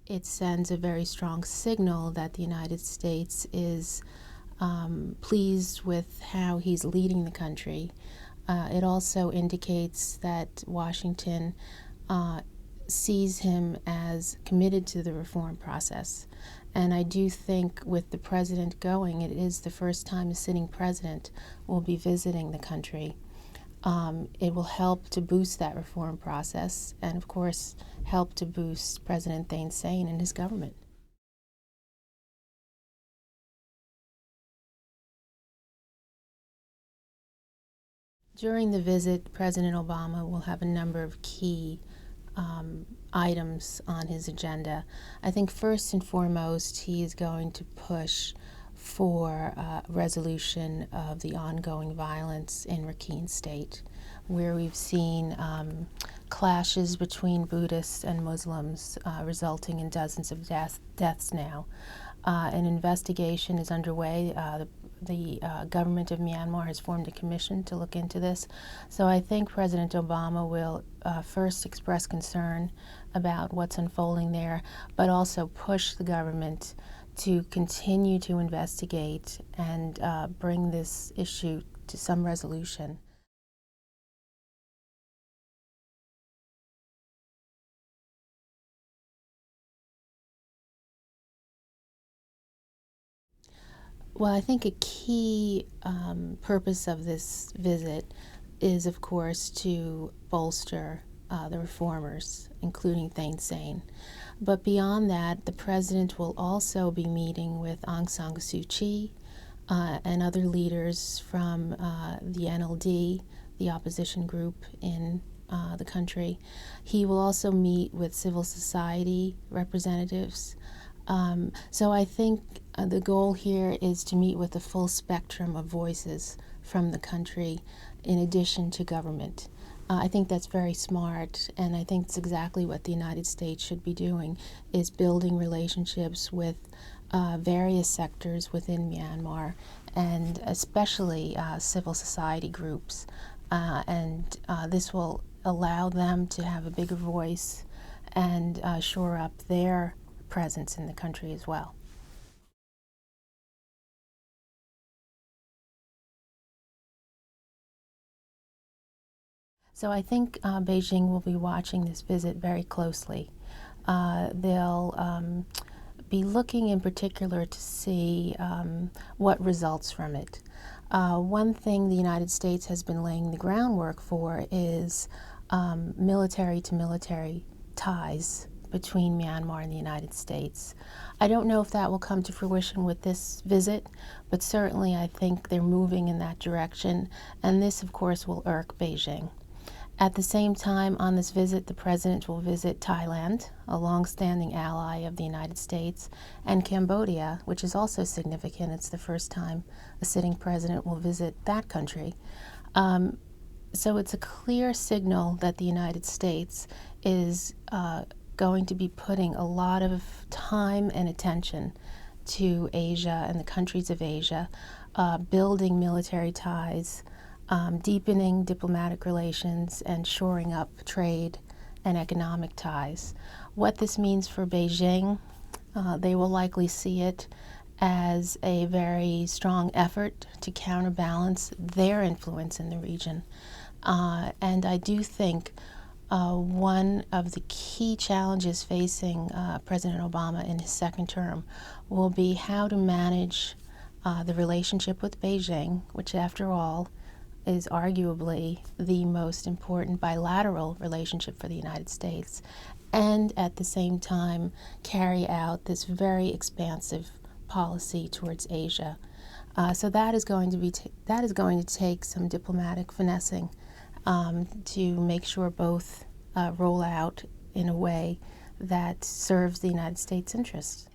It sends a very strong signal that the United States is pleased with how he's leading the country. It also indicates that Washington sees him as committed to the reform process. And I do think with the president going, it is the first time a sitting president will be visiting the country. It will help to boost that reform process and, of course, help to boost President Thein Sein and his government. During the visit, President Obama will have a number of key items on his agenda. I think first and foremost, he is going to push for resolution of the ongoing violence in Rakhine State, where we've seen clashes between Buddhists and Muslims resulting in dozens of deaths now. An investigation is underway. The government of Myanmar has formed a commission to look into this. So I think President Obama will first express concern about what's unfolding there, but also push the government to continue to investigate and bring this issue to some resolution. Well, I think a key purpose of this visit is, of course, to bolster the reformers, including Thein Sein. But beyond that, the president will also be meeting with Aung San Suu Kyi and other leaders from the NLD, the opposition group in the country. He will also meet with civil society representatives. So I think the goal here is to meet with a full spectrum of voices from the country in addition to government. I think that's very smart, and I think it's exactly what the United States should be doing, is building relationships with various sectors within Myanmar, and especially civil society groups. And this will allow them to have a bigger voice and shore up their presence in the country as well. So I think Beijing will be watching this visit very closely. They'll be looking in particular to see what results from it. One thing the United States has been laying the groundwork for is military to military ties between Myanmar and the United States. I don't know if that will come to fruition with this visit, but certainly I think they're moving in that direction, and this, of course, will irk Beijing. At the same time, on this visit, the president will visit Thailand, a long-standing ally of the United States, and Cambodia, which is also significant. It's the first time a sitting president will visit that country. So it's a clear signal that the United States is going to be putting a lot of time and attention to Asia and the countries of Asia, building military ties, deepening diplomatic relations, and shoring up trade and economic ties. What this means for Beijing, they will likely see it as a very strong effort to counterbalance their influence in the region. And I do think one of the key challenges facing President Obama in his second term will be how to manage the relationship with Beijing, which, after all, is arguably the most important bilateral relationship for the United States, and at the same time carry out this very expansive policy towards Asia. So that is going to take some diplomatic finessing to make sure both roll out in a way that serves the United States' interests.